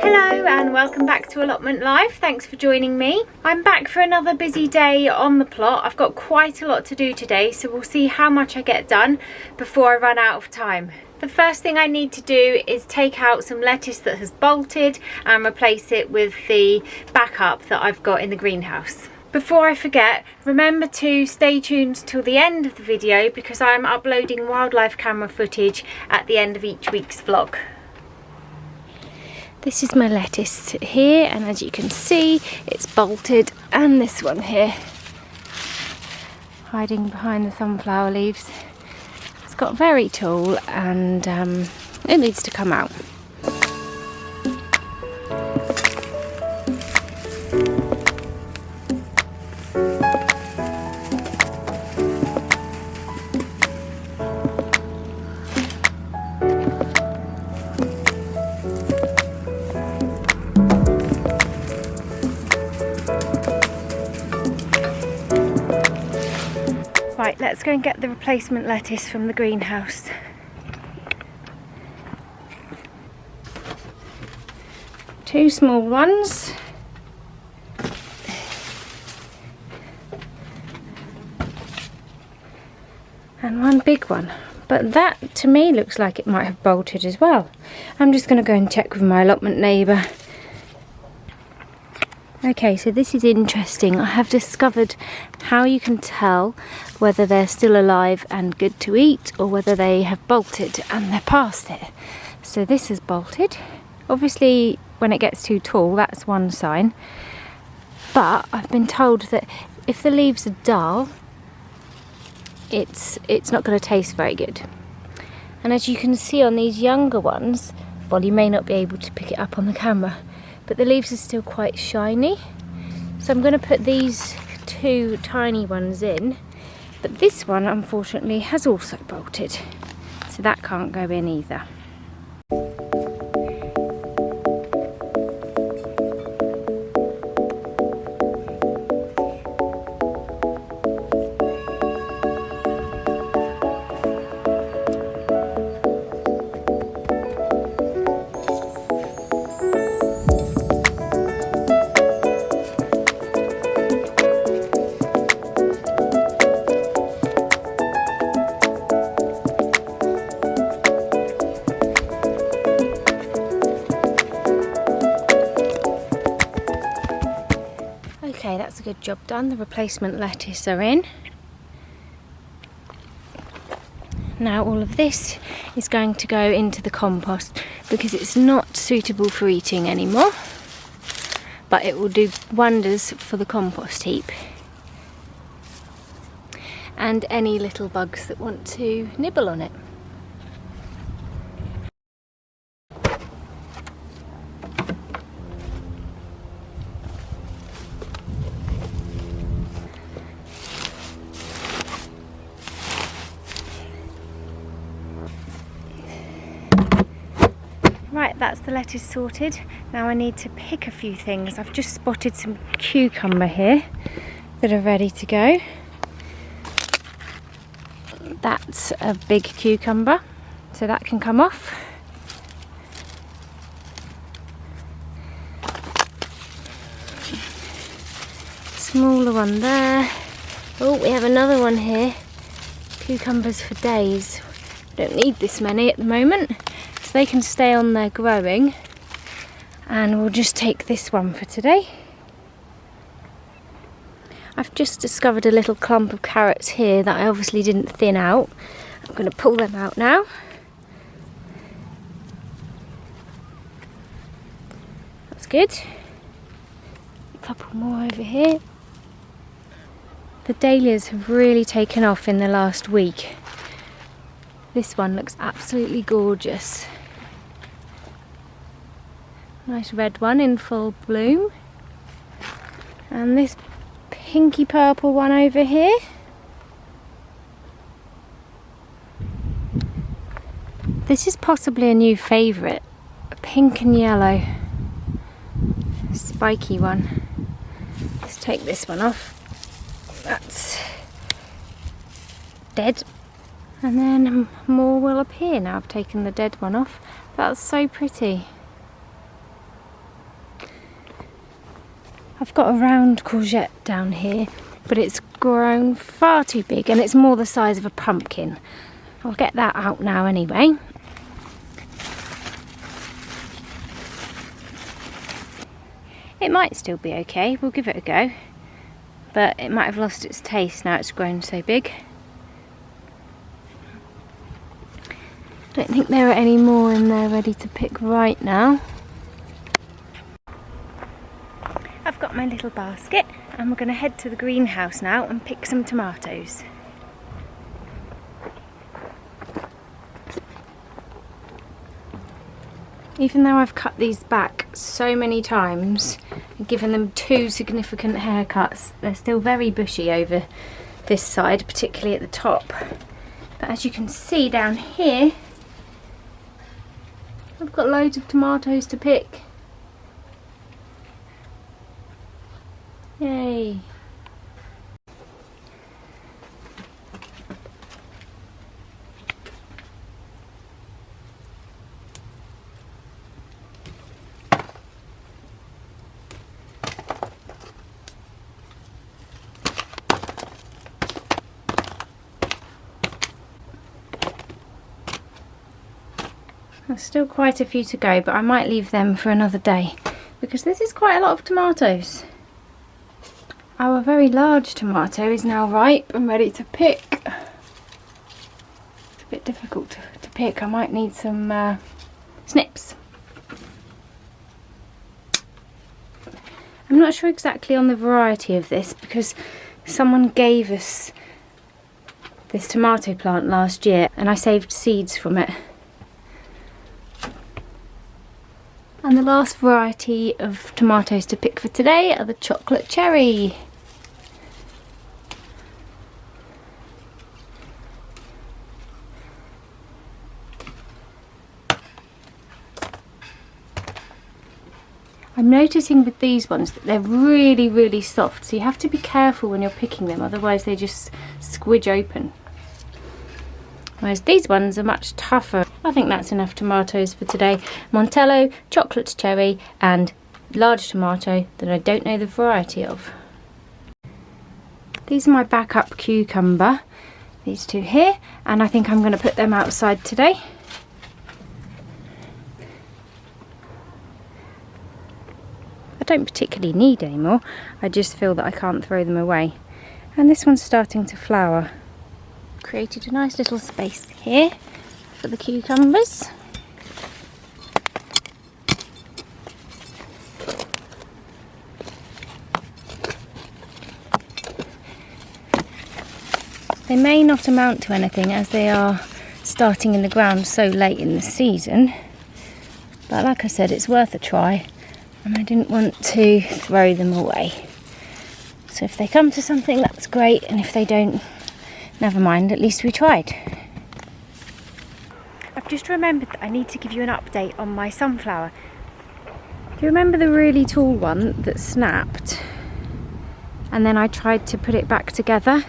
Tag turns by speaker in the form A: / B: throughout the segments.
A: Hello and welcome back to Allotment Live. Thanks for joining me. I'm back for another busy day on the plot. I've got quite a lot to do today, so we'll see how much I get done before I run out of time. The first thing I need to do is take out some lettuce that has bolted and replace it with the backup that I've got in the greenhouse. Before I forget, remember to stay tuned till the end of the video because I'm uploading wildlife camera footage at the end of each week's vlog. This is my lettuce here, and as you can see it's bolted, and this one here hiding behind the sunflower leaves. It's got very tall and it needs to come out. Right, let's go and get the replacement lettuce from the greenhouse. Two small ones. And one big one. But that, to me, looks like it might have bolted as well. I'm just going to go and check with my allotment neighbour. Okay, so this is interesting. I have discovered how you can tell whether they're still alive and good to eat or whether they have bolted and they're past it. So this has bolted. Obviously, when it gets too tall, that's one sign. But I've been told that if the leaves are dull, it's not going to taste very good. And as you can see on these younger ones, well, you may not be able to pick it up on the camera, but the leaves are still quite shiny. So I'm going to put these two tiny ones in, but this one unfortunately has also bolted, so that can't go in either. Okay, that's a good job done. The replacement lettuce are in. Now all of this is going to go into the compost because it's not suitable for eating anymore, but it will do wonders for the compost heap and any little bugs that want to nibble on it. Right, that's the lettuce sorted. Now I need to pick a few things. I've just spotted some cucumber here that are ready to go. That's a big cucumber, so that can come off. Smaller one there. Oh, we have another one here. Cucumbers for days. Don't need this many at the moment. They can stay on there growing, and we'll just take this one for today. I've just discovered a little clump of carrots here that I obviously didn't thin out. I'm going to pull them out now. That's good. A couple more over here. The dahlias have really taken off in the last week. This one looks absolutely gorgeous. Nice red one in full bloom. And this pinky purple one over here. This is possibly a new favourite. A pink and yellow. Spiky one. Let's take this one off. That's dead. And then more will appear now I've taken the dead one off. That's so pretty. I've got a round courgette down here, but it's grown far too big and it's more the size of a pumpkin. I'll get that out now anyway. It might still be okay, we'll give it a go, but it might have lost its taste now it's grown so big. Don't think there are any more in there ready to pick right now. I've got my little basket and we're going to head to the greenhouse now and pick some tomatoes. Even though I've cut these back so many times and given them 2 significant haircuts, they're still very bushy over this side, particularly at the top. But as you can see down here, I've got loads of tomatoes to pick. Yay! There's still quite a few to go, but I might leave them for another day because this is quite a lot of tomatoes. Our very large tomato is now ripe and ready to pick. It's a bit difficult to pick. I might need some snips. I'm not sure exactly on the variety of this because someone gave us this tomato plant last year and I saved seeds from it. And the last variety of tomatoes to pick for today are the chocolate cherry. I'm noticing with these ones that they're really, really soft, so you have to be careful when you're picking them, otherwise they just squidge open. Whereas these ones are much tougher. I think that's enough tomatoes for today. Montello, chocolate cherry and large tomato that I don't know the variety of. These are my backup cucumber, these 2 here, and I think I'm going to put them outside today. I don't particularly need any more, I just feel that I can't throw them away. And this one's starting to flower. Created a nice little space here for the cucumbers. They may not amount to anything as they are starting in the ground so late in the season, but like I said, it's worth a try and I didn't want to throw them away. So if they come to something, that's great, and if they don't, never mind, at least we tried. I've just remembered that I need to give you an update on my sunflower. Do you remember the really tall one that snapped? And then I tried to put it back together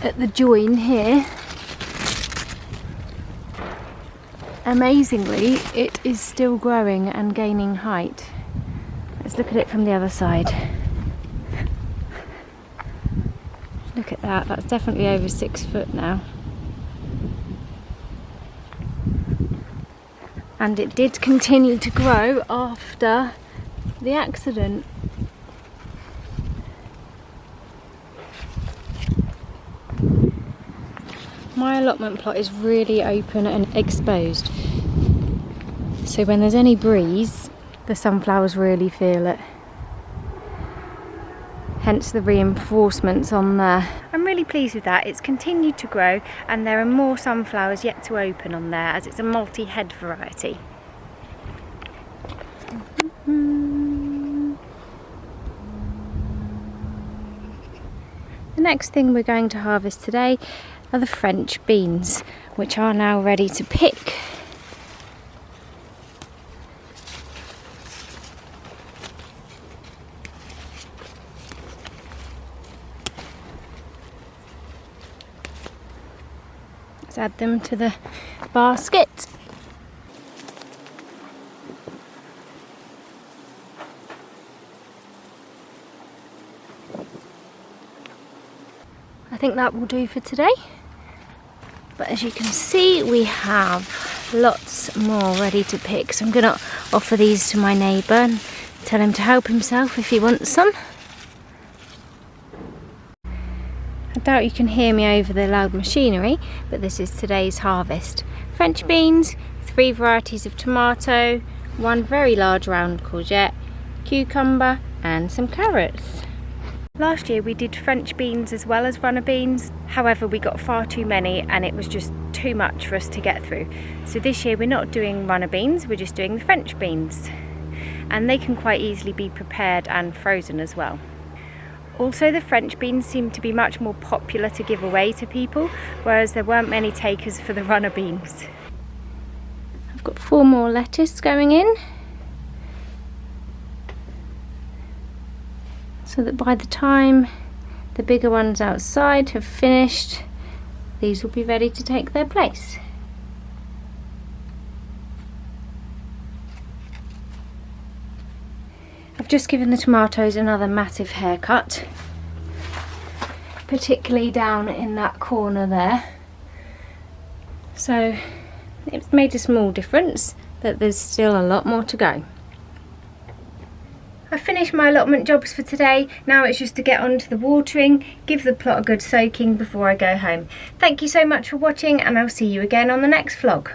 A: at the join here. Amazingly, it is still growing and gaining height. Let's look at it from the other side. Look at that, that's definitely over 6 foot now. And it did continue to grow after the accident. My allotment plot is really open and exposed. So when there's any breeze, the sunflowers really feel it. Hence the reinforcements on there. I'm really pleased with that. It's continued to grow and there are more sunflowers yet to open on there as it's a multi-head variety. The next thing we're going to harvest today are the French beans, which are now ready to pick. Let's add them to the basket. think that will do for today. But as you can see, we have lots more ready to pick. So I'm going to offer these to my neighbour and tell him to help himself if he wants some. I doubt you can hear me over the loud machinery, but this is today's harvest. French beans, 3 varieties of tomato, 1 very large round courgette, cucumber and some carrots. Last year we did French beans as well as runner beans, however we got far too many and it was just too much for us to get through. So this year we're not doing runner beans, we're just doing the French beans. And they can quite easily be prepared and frozen as well. Also, the French beans seem to be much more popular to give away to people, whereas there weren't many takers for the runner beans. I've got 4 more lettuce going in, so that by the time the bigger ones outside have finished, these will be ready to take their place. I've just given the tomatoes another massive haircut, particularly down in that corner there. So it's made a small difference, but there's still a lot more to go. I've finished my allotment jobs for today. Now it's just to get on to the watering, give the plot a good soaking before I go home. Thank you so much for watching and I'll see you again on the next vlog.